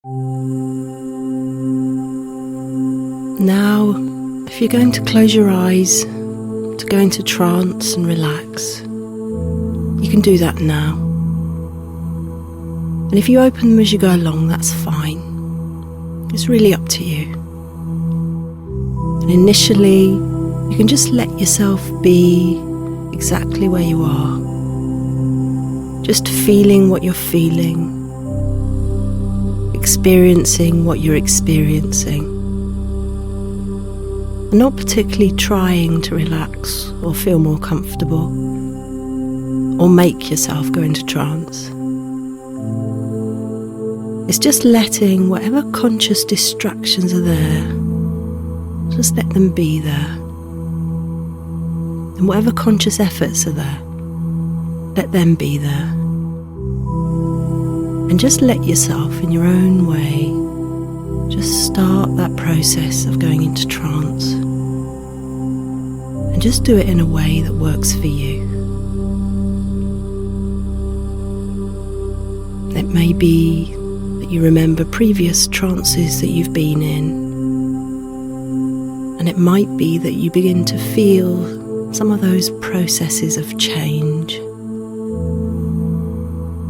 Now, if you're going to close your eyes to go into trance and relax, you can do that now. And if you open them as you go along, that's fine. It's really up to you. And initially, you can just let yourself be exactly where you are. Just feeling what you're feeling, experiencing what you're experiencing. And not particularly trying to relax or feel more comfortable or make yourself go into trance. It's just letting whatever conscious distractions are there, just let them be there. And whatever conscious efforts are there, let them be there. And just let yourself, in your own way, just start that process of going into trance. And just do it in a way that works for you. It may be that you remember previous trances that you've been in. And it might be that you begin to feel some of those processes of change.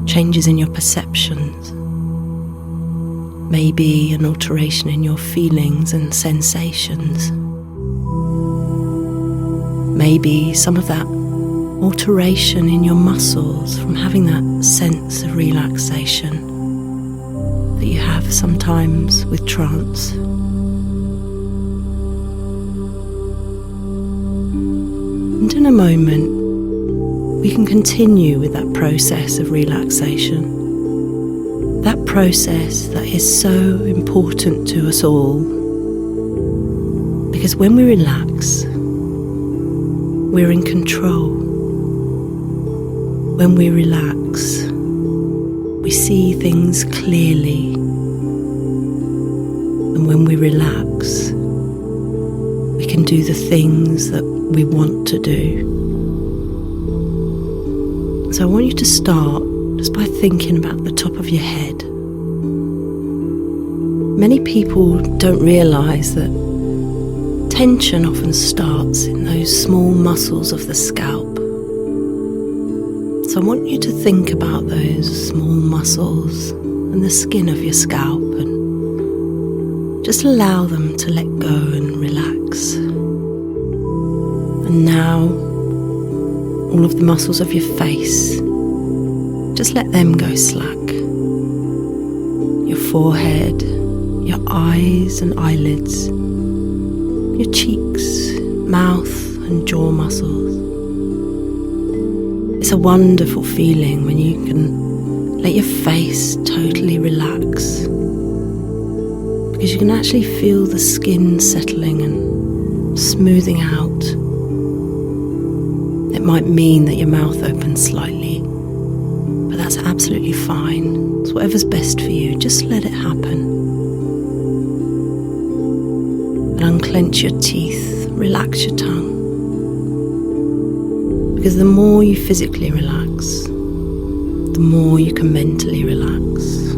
Changes in your perceptions. Maybe an alteration in your feelings and sensations. Maybe some of that alteration in your muscles from having that sense of relaxation that you have sometimes with trance. And in a moment, we can continue with that process of relaxation. That process that is so important to us all. Because when we relax, we're in control. When we relax, we see things clearly. And when we relax, we can do the things that we want to do. So I want you to start just by thinking about the top of your head. Many people don't realise that tension often starts in those small muscles of the scalp. So I want you to think about those small muscles and the skin of your scalp and just allow them to let go and relax. And now, all of the muscles of your face, just let them go slack. Your forehead, your eyes and eyelids, your cheeks, mouth and jaw muscles. It's a wonderful feeling when you can let your face totally relax, because you can actually feel the skin settling and smoothing out. It might mean that your mouth opens slightly, but that's absolutely fine. It's whatever's best for you. Just let it happen. And unclench your teeth, relax your tongue. Because the more you physically relax, the more you can mentally relax.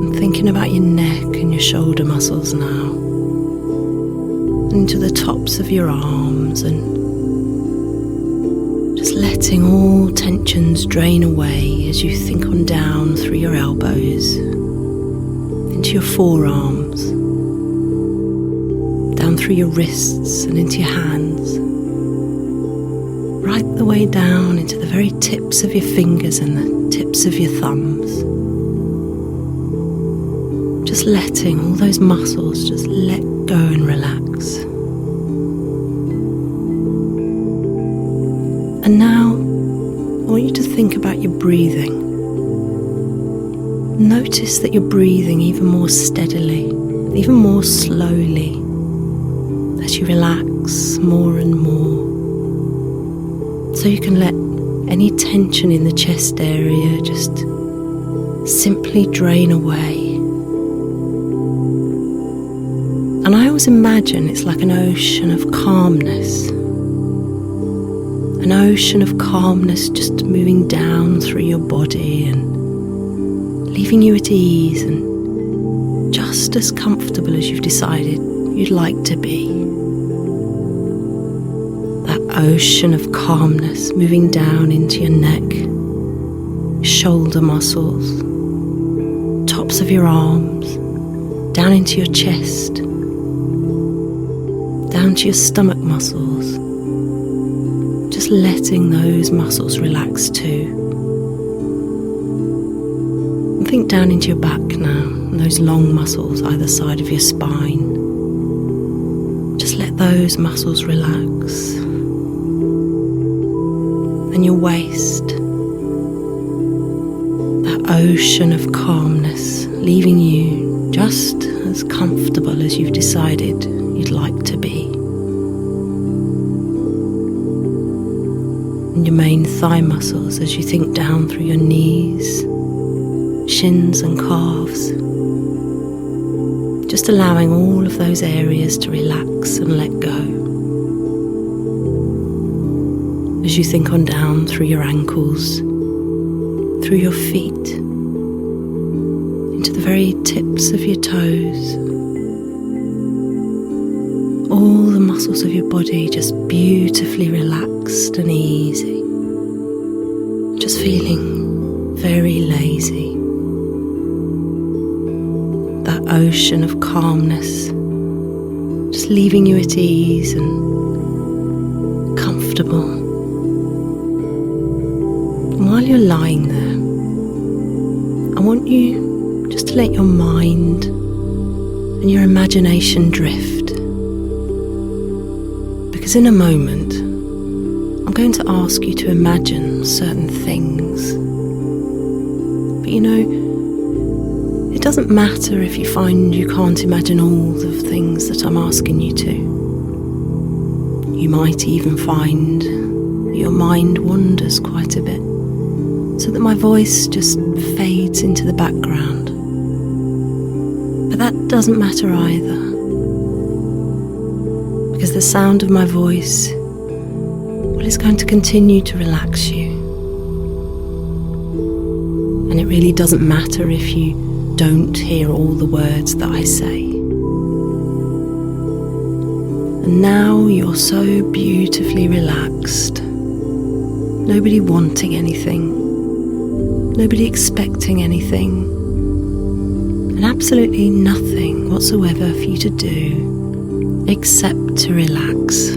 And thinking about your neck and your shoulder muscles now, into the tops of your arms, and just letting all tensions drain away as you think on down through your elbows, into your forearms, down through your wrists and into your hands, right the way down into the very tips of your fingers and the tips of your thumbs. Just letting all those muscles just let go and relax. And now, I want you to think about your breathing. Notice that you're breathing even more steadily, even more slowly, as you relax more and more. So you can let any tension in the chest area just simply drain away. And I always imagine it's like an ocean of calmness. An ocean of calmness just moving down through your body and leaving you at ease and just as comfortable as you've decided you'd like to be. That ocean of calmness moving down into your neck, shoulder muscles, tops of your arms, down into your chest, down to your stomach muscles. Just letting those muscles relax too. And think down into your back now, and those long muscles either side of your spine. Just let those muscles relax. And your waist, that ocean of calmness, leaving you just as comfortable as you've decided you'd like to be. And your main thigh muscles as you think down through your knees, shins and calves. Just allowing all of those areas to relax and let go. As you think on down through your ankles, through your feet, into the very tips of your toes. All the muscles of your body just beautifully relaxed and easy. Just feeling very lazy. That ocean of calmness, just leaving you at ease and comfortable. And while you're lying there, I want you just to let your mind and your imagination drift. Because in a moment, I'm going to ask you to imagine certain things. But you know, it doesn't matter if you find you can't imagine all the things that I'm asking you to. You might even find that your mind wanders quite a bit, so that my voice just fades into the background. But that doesn't matter either. Because the sound of my voice, well, is going to continue to relax you. And it really doesn't matter if you don't hear all the words that I say. And now you're so beautifully relaxed. Nobody wanting anything. Nobody expecting anything. And absolutely nothing whatsoever for you to do except to relax.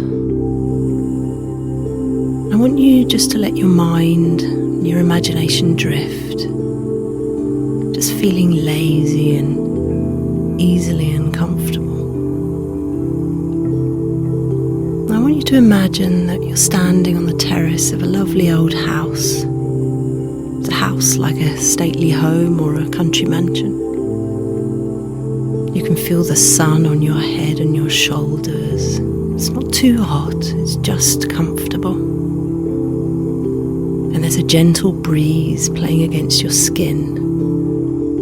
I want you just to let your mind and your imagination drift, just feeling lazy and easily and comfortable. I want you to imagine that you're standing on the terrace of a lovely old house. It's a house like a stately home or a country mansion. You can feel the sun on your head and your shoulders. It's not too hot, it's just comfortable. And there's a gentle breeze playing against your skin.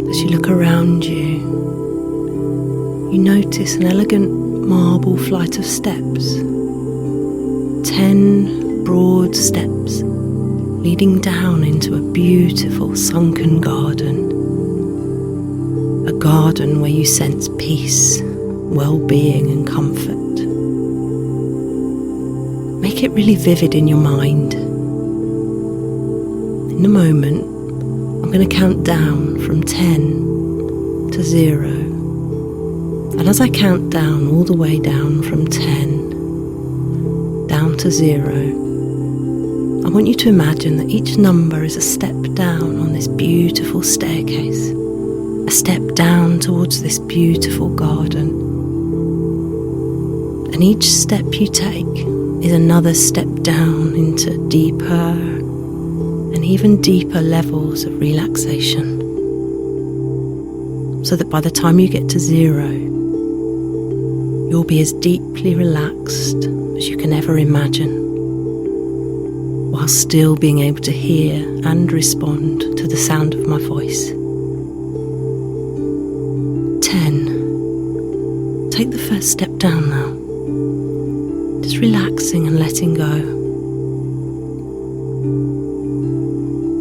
As you look around you, you notice an elegant marble flight of steps. 10 broad steps leading down into a beautiful sunken garden. A garden where you sense peace, well-being and comfort. Make it really vivid in your mind. In a moment, I'm going to count down from 10 to 0. And as I count down all the way down from 10 down to 0, I want you to imagine that each number is a step down on this beautiful staircase. A step down towards this beautiful garden. And each step you take is another step down into deeper and even deeper levels of relaxation. So that by the time you get to 0, you'll be as deeply relaxed as you can ever imagine, while still being able to hear and respond to the sound of my voice. 10. Take the first step down now. Just relaxing and letting go.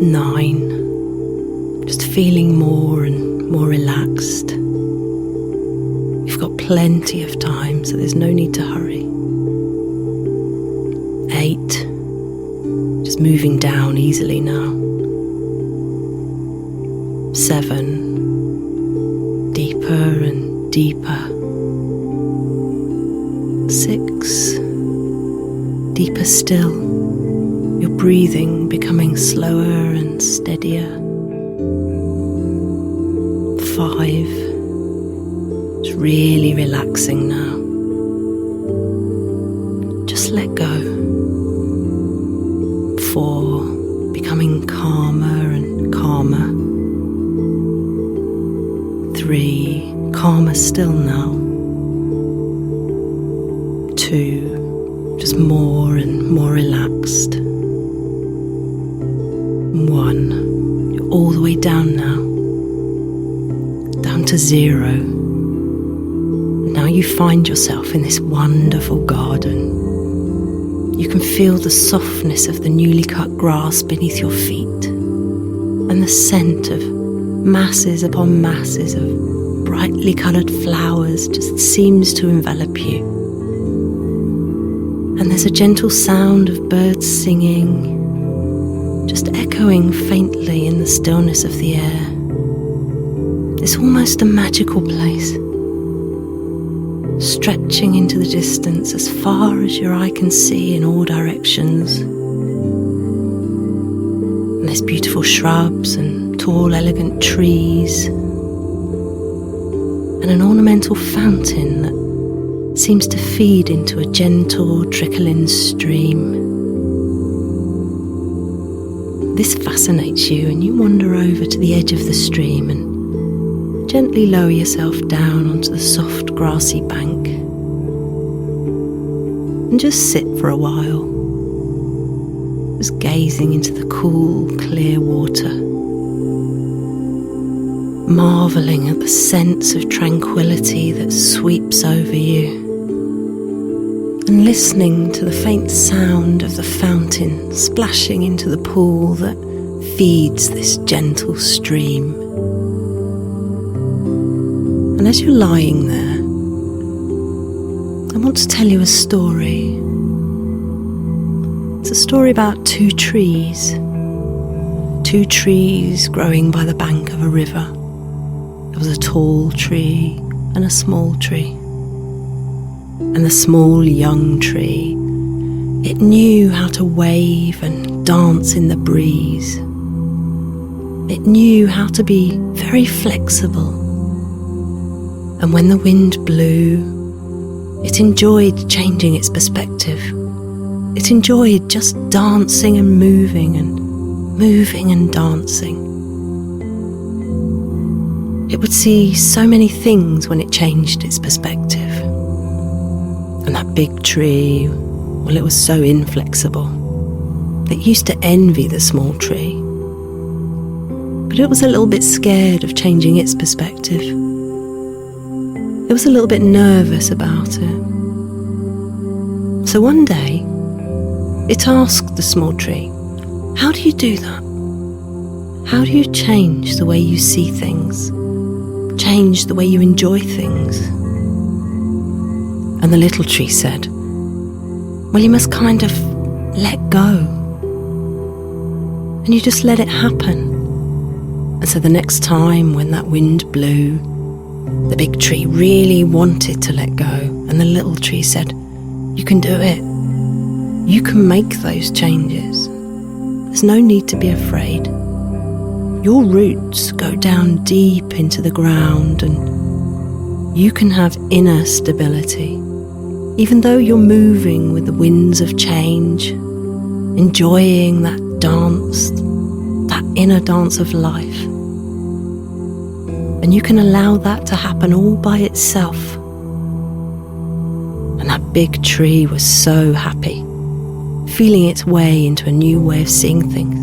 9. Just feeling more and more relaxed. You've got plenty of time, so there's no need to hurry. 8. Just moving down easily now. 7. Deeper and deeper. 6. Deeper still. Your breathing becoming slower and steadier. 5. It's really relaxing now. Just let go. 4. Becoming calmer and calmer. 3. Calmer still now. 2. Just more and more relaxed. 1. You're all the way down now. Down to 0. Now you find yourself in this wonderful garden. You can feel the softness of the newly cut grass beneath your feet and the scent of masses upon masses of brightly coloured flowers just seems to envelop you. And there's a gentle sound of birds singing, just echoing faintly in the stillness of the air. It's almost a magical place, stretching into the distance as far as your eye can see in all directions. And there's beautiful shrubs and tall, elegant trees, and an ornamental fountain that seems to feed into a gentle, trickling stream. This fascinates you, and you wander over to the edge of the stream and gently lower yourself down onto the soft grassy bank and just sit for a while, just gazing into the cool, clear water, marvelling at the sense of tranquility that sweeps over you, and listening to the faint sound of the fountain splashing into the pool that feeds this gentle stream. And as you're lying there, I want to tell you a story. It's a story about 2 trees. 2 trees growing by the bank of a river. There was a tall tree and a small tree. And the small young tree, it knew how to wave and dance in the breeze. It knew how to be very flexible. And when the wind blew, it enjoyed changing its perspective. It enjoyed just dancing and moving and dancing. It would see so many things when it changed its perspective. And that big tree, well, it was so inflexible. It used to envy the small tree. But it was a little bit scared of changing its perspective. It was a little bit nervous about it. So one day, it asked the small tree, "How do you do that? How do you change the way you see things? Change the way you enjoy things?" And the little tree said, "Well, you must kind of let go. And you just let it happen." And so the next time when that wind blew, the big tree really wanted to let go. And the little tree said, "You can do it. You can make those changes. There's no need to be afraid. Your roots go down deep into the ground and you can have inner stability. Even though you're moving with the winds of change, enjoying that dance, that inner dance of life. And you can allow that to happen all by itself." And that big tree was so happy, feeling its way into a new way of seeing things.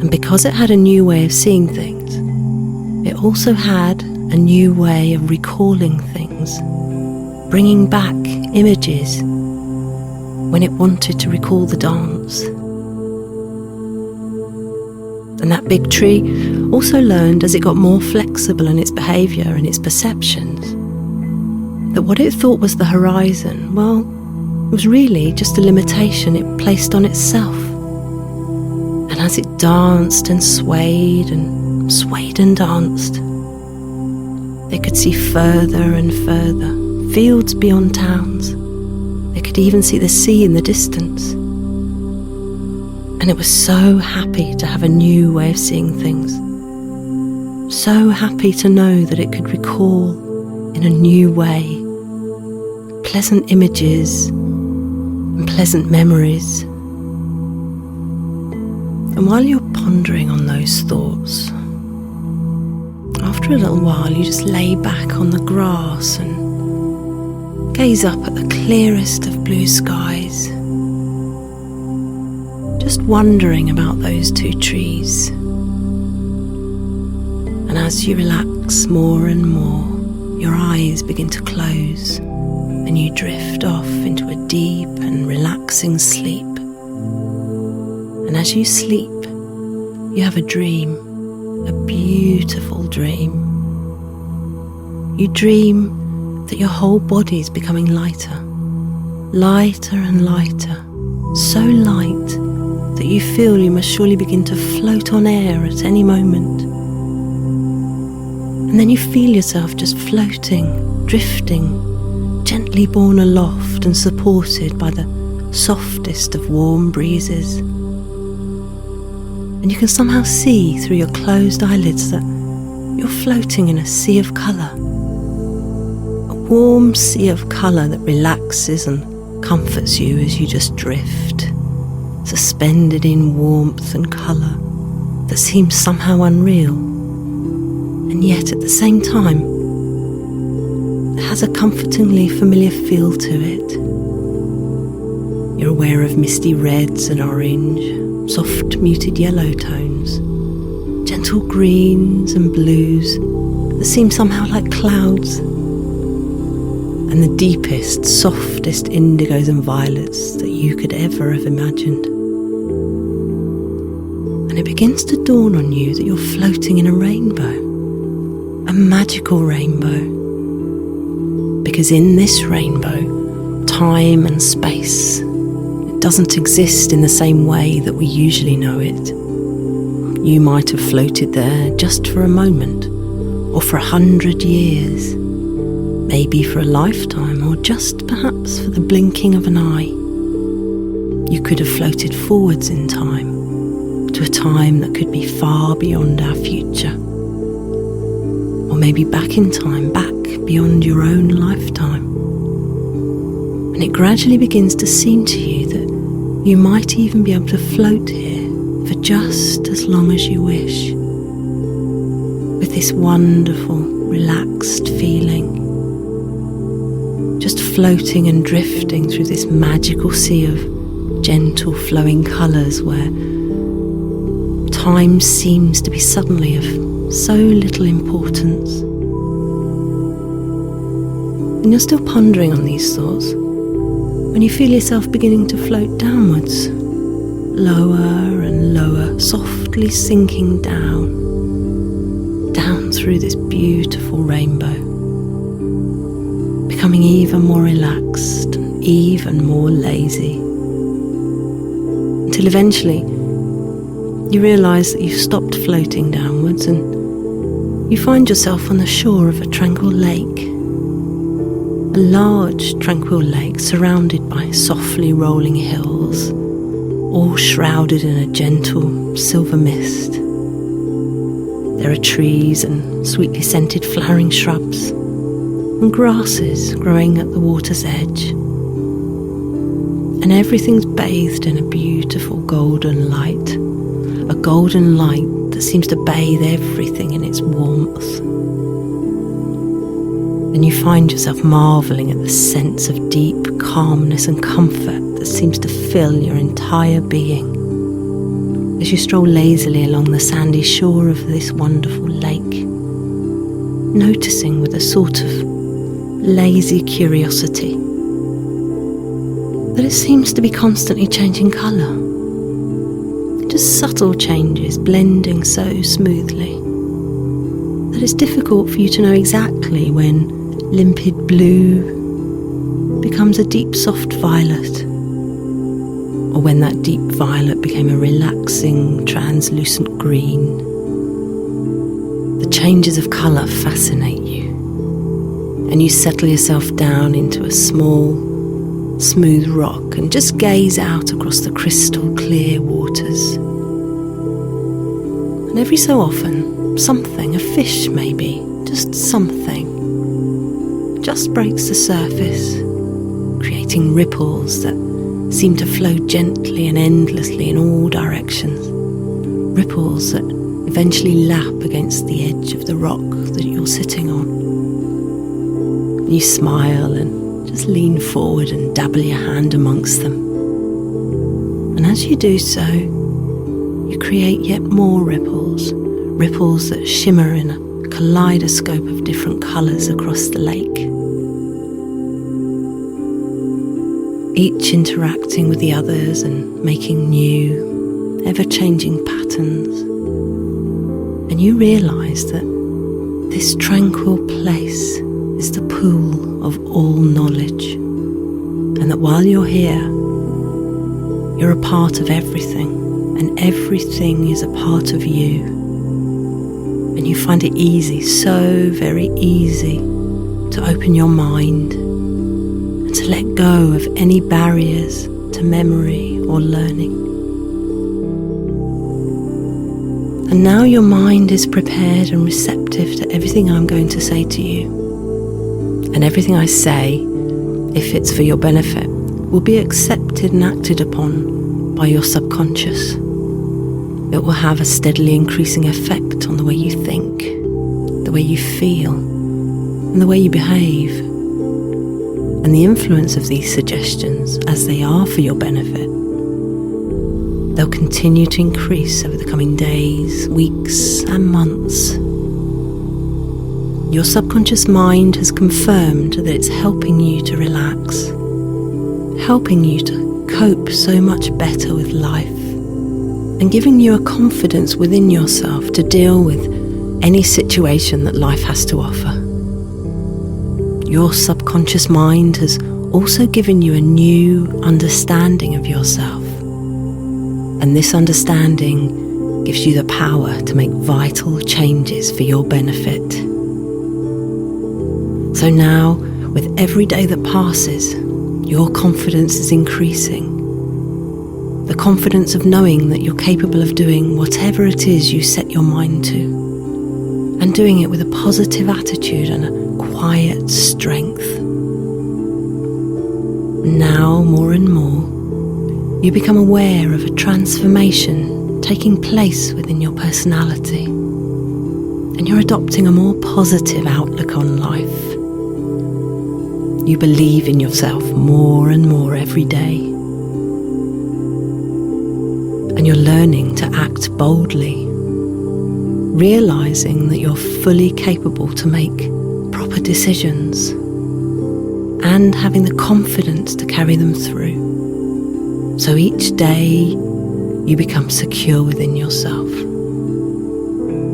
And because it had a new way of seeing things, it also had a new way of recalling things, bringing back images when it wanted to recall the dance. And that big tree also learned, as it got more flexible in its behaviour and its perceptions, that what it thought was the horizon, well, was really just a limitation it placed on itself. And as it danced and swayed and danced, they could see further and further, fields beyond towns. They could even see the sea in the distance. And it was so happy to have a new way of seeing things. So happy to know that it could recall in a new way pleasant images and pleasant memories. And while you're pondering on those thoughts, after a little while you just lay back on the grass and gaze up at the clearest of blue skies, just wondering about those two trees. And as you relax more and more, your eyes begin to close and you drift off into a deep and relaxing sleep. And as you sleep, you have a dream, a beautiful dream. You dream that your whole body is becoming lighter, lighter and lighter, so light that you feel you must surely begin to float on air at any moment. And then you feel yourself just floating, drifting, gently borne aloft and supported by the softest of warm breezes. And you can somehow see through your closed eyelids that you're floating in a sea of colour. A warm sea of colour that relaxes and comforts you as you just drift, suspended in warmth and colour that seems somehow unreal, and yet at the same time it has a comfortingly familiar feel to it. You're aware of misty reds and orange, soft muted yellow tones, gentle greens and blues that seem somehow like clouds, and the deepest, softest indigos and violets that you could ever have imagined. And it begins to dawn on you that you're floating in a rainbow, a magical rainbow. Because in this rainbow, time and space, it doesn't exist in the same way that we usually know it. You might have floated there just for a moment, or for 100 years, maybe for a lifetime, or just perhaps for the blinking of an eye. You could have floated forwards in time, to a time that could be far beyond our future. Or maybe back in time, back beyond your own lifetime. And it gradually begins to seem to you that you might even be able to float here for just as long as you wish, with this wonderful, relaxed feeling, just floating and drifting through this magical sea of gentle flowing colours where time seems to be suddenly of so little importance. And you're still pondering on these thoughts when you feel yourself beginning to float downwards, lower and lower, softly sinking down through this beautiful rainbow, becoming even more relaxed and even more lazy, until eventually you realise that you've stopped floating downwards and you find yourself on the shore of a tranquil lake. A large, tranquil lake surrounded by softly rolling hills, all shrouded in a gentle silver mist. There are trees and sweetly scented flowering shrubs and grasses growing at the water's edge. And everything's bathed in a beautiful golden light, a golden light that seems to bathe everything in its warmth. And you find yourself marvelling at the sense of deep calmness and comfort that seems to fill your entire being as you stroll lazily along the sandy shore of this wonderful lake, noticing with a sort of lazy curiosity that it seems to be constantly changing colour. Just subtle changes blending so smoothly that it's difficult for you to know exactly when limpid blue becomes a deep soft violet, or when that deep violet became a relaxing translucent green. The changes of colour fascinate you, and you settle yourself down into a small, smooth rock and just gaze out across the crystal clear waters. And every so often, something, a fish maybe, just something, just breaks the surface, creating ripples that seem to flow gently and endlessly in all directions. Ripples that eventually lap against the edge of the rock that you're sitting on. And you smile and just lean forward and dabble your hand amongst them. And as you do so, you create yet more ripples, ripples that shimmer in a kaleidoscope of different colours across the lake, each interacting with the others and making new, ever-changing patterns. And you realise that this tranquil place is the pool of all knowledge, and that while you're here, you're a part of everything, and everything is a part of you. And you find it easy, so very easy, to open your mind and to let go of any barriers to memory or learning. And now your mind is prepared and receptive to everything I'm going to say to you. And everything I say, if it's for your benefit, will be accepted and acted upon by your subconscious. It will have a steadily increasing effect on the way you think, the way you feel, and the way you behave. And the influence of these suggestions, as they are for your benefit, they'll continue to increase over the coming days, weeks, and months. Your subconscious mind has confirmed that it's helping you to relax, helping you to cope so much better with life, and giving you a confidence within yourself to deal with any situation that life has to offer. Your subconscious mind has also given you a new understanding of yourself, and this understanding gives you the power to make vital changes for your benefit. So now, with every day that passes, your confidence is increasing. The confidence of knowing that you're capable of doing whatever it is you set your mind to, and doing it with a positive attitude and a quiet strength. Now, more and more, you become aware of a transformation taking place within your personality, and you're adopting a more positive outlook on life. You believe in yourself more and more every day, and you're learning to act boldly, realizing that you're fully capable to make proper decisions and having the confidence to carry them through. So each day you become secure within yourself,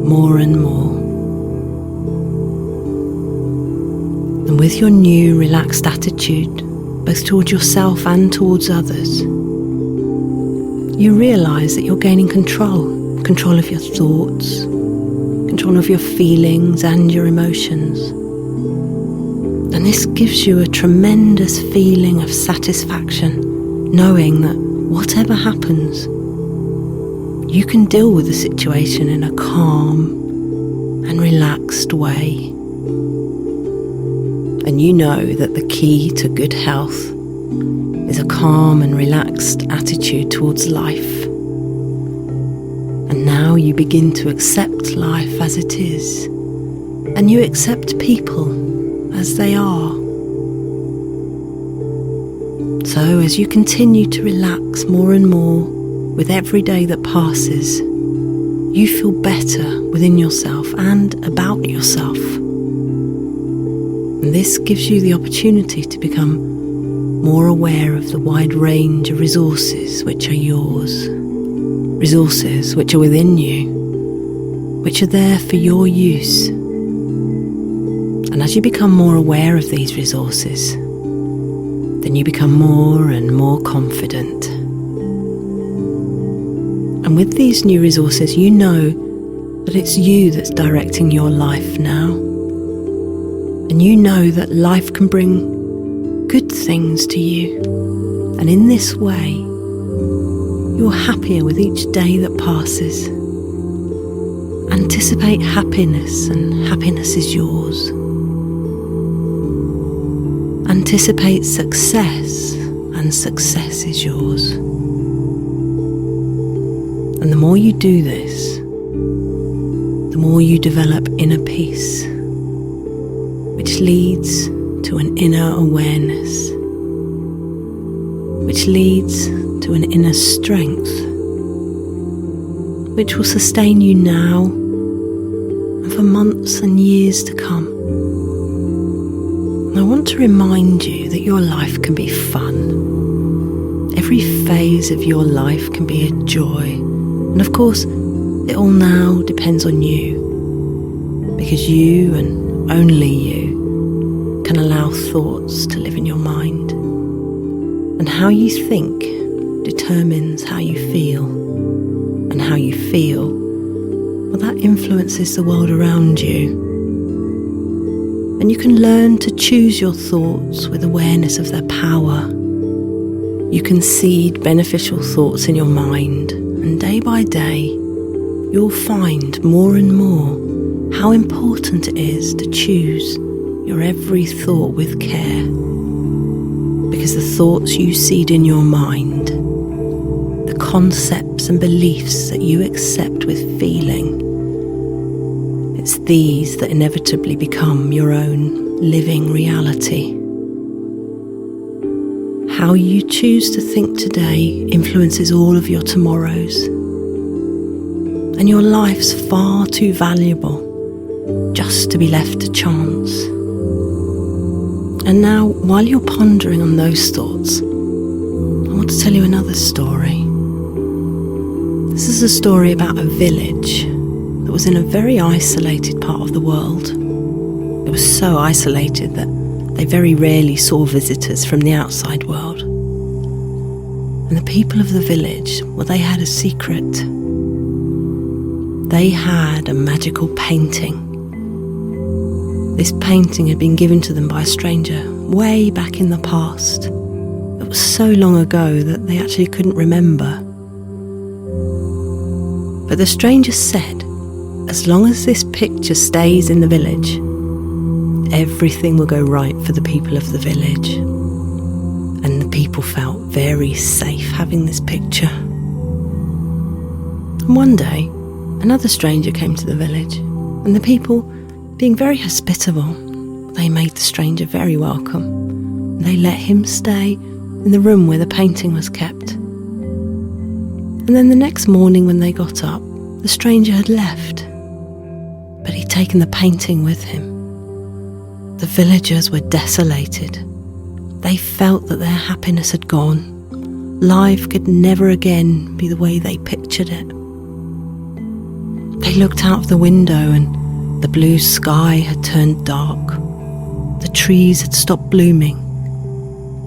more and more. And with your new relaxed attitude, both towards yourself and towards others, you realize that you're gaining control of your thoughts, control of your feelings and your emotions. And this gives you a tremendous feeling of satisfaction, knowing that whatever happens, you can deal with the situation in a calm and relaxed way. And you know that the key to good health is a calm and relaxed attitude towards life. And now you begin to accept life as it is, and you accept people as they are. So as you continue to relax more and more with every day that passes, you feel better within yourself and about yourself. And this gives you the opportunity to become more aware of the wide range of resources which are yours. resources which are within you, which are there for your use. And as you become more aware of these resources, then you become more and more confident. And with these new resources, you know that it's you that's directing your life now. And you know that life can bring good things to you. And in this way, you're happier with each day that passes. Anticipate happiness, and happiness is yours. Anticipate success, and success is yours. And the more you do this, the more you develop inner peace, which leads to an inner awareness, which leads to an inner strength, which will sustain you now and for months and years to come. And I want to remind you that your life can be fun. Every phase of your life can be a joy. And of course, it all now depends on you, because you and only you can allow thoughts to live in your mind. And how you think determines how you feel. And how you feel, well, that influences the world around you. And you can learn to choose your thoughts with awareness of their power. You can seed beneficial thoughts in your mind, and day by day, you'll find more and more how important it is to choose your every thought with care. Because the thoughts you seed in your mind, the concepts and beliefs that you accept with feeling, it's these that inevitably become your own living reality. How you choose to think today influences all of your tomorrows. And your life's far too valuable just to be left to chance. And now, while you're pondering on those thoughts, I want to tell you another story. This is a story about a village that was in a very isolated part of the world. It was so isolated that they very rarely saw visitors from the outside world. And the people of the village, well, they had a secret. They had a magical painting. This painting had been given to them by a stranger way back in the past. It was so long ago that they actually couldn't remember. But the stranger said, as long as this picture stays in the village, everything will go right for the people of the village. And the people felt very safe having this picture. And one day, another stranger came to the village, and the people, being very hospitable, they made the stranger very welcome. They let him stay in the room where the painting was kept. And then the next morning when they got up, the stranger had left, but he'd taken the painting with him. The villagers were desolated. They felt that their happiness had gone. Life could never again be the way they pictured it. They looked out of the window and the blue sky had turned dark. The trees had stopped blooming.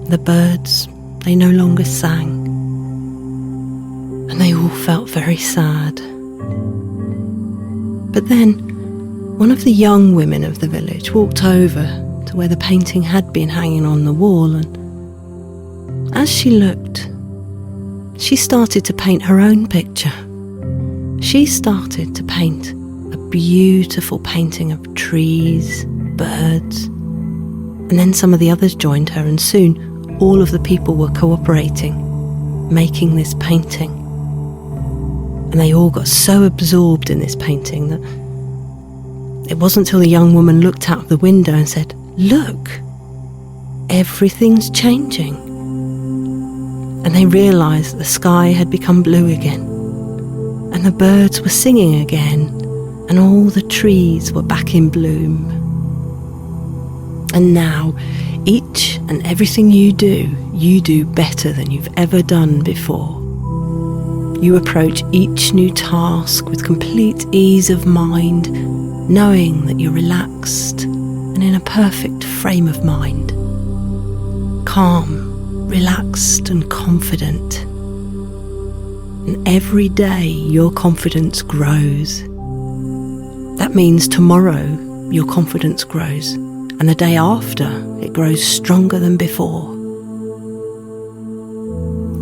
The birds, they no longer sang. And they all felt very sad. But then, one of the young women of the village walked over to where the painting had been hanging on the wall, and as she looked, she started to paint her own picture. She started to paint a beautiful painting of trees, birds, and then some of the others joined her, and soon all of the people were cooperating, making this painting. And they all got so absorbed in this painting that it wasn't till the young woman looked out of the window and said, "Look, everything's changing." And they realised the sky had become blue again, and the birds were singing again, and all the trees were back in bloom. And now, each and everything you do better than you've ever done before. You approach each new task with complete ease of mind, knowing that you're relaxed and in a perfect frame of mind. Calm, relaxed and confident. And every day your confidence grows. That means tomorrow your confidence grows, and the day after it grows stronger than before.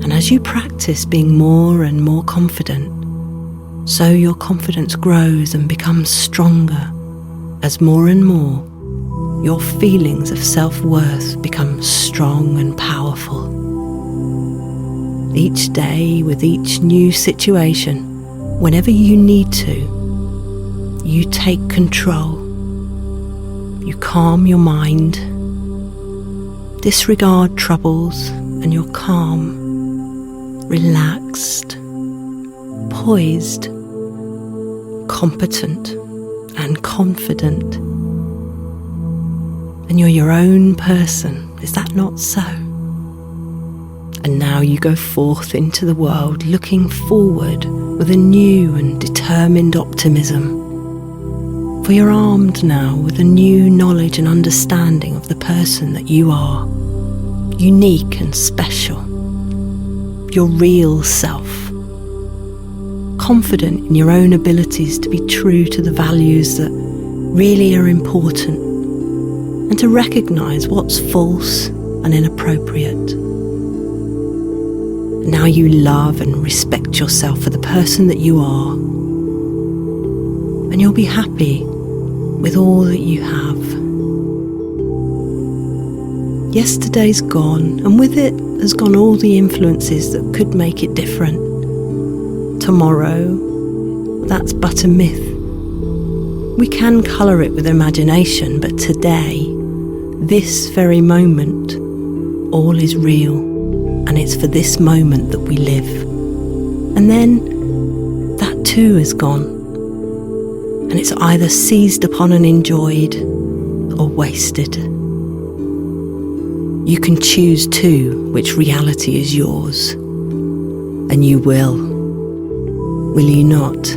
And as you practice being more and more confident, so your confidence grows and becomes stronger as more and more your feelings of self-worth become strong and powerful. Each day, with each new situation, whenever you need to, you take control. You calm your mind, disregard troubles, and you're calm, relaxed, poised, competent, and confident. And you're your own person, is that not so? And now you go forth into the world looking forward with a new and determined optimism. For you're armed now with a new knowledge and understanding of the person that you are, unique and special, your real self, confident in your own abilities to be true to the values that really are important, and to recognise what's false and inappropriate. Now you love and respect yourself for the person that you are, and you'll be happy with all that you have. Yesterday's gone, and with it has gone all the influences that could make it different. Tomorrow, that's but a myth. We can colour it with imagination, but today, this very moment, all is real, and it's for this moment that we live. And then, that too is gone, and it's either seized upon and enjoyed, or wasted. You can choose too which reality is yours, and you will. Will you not?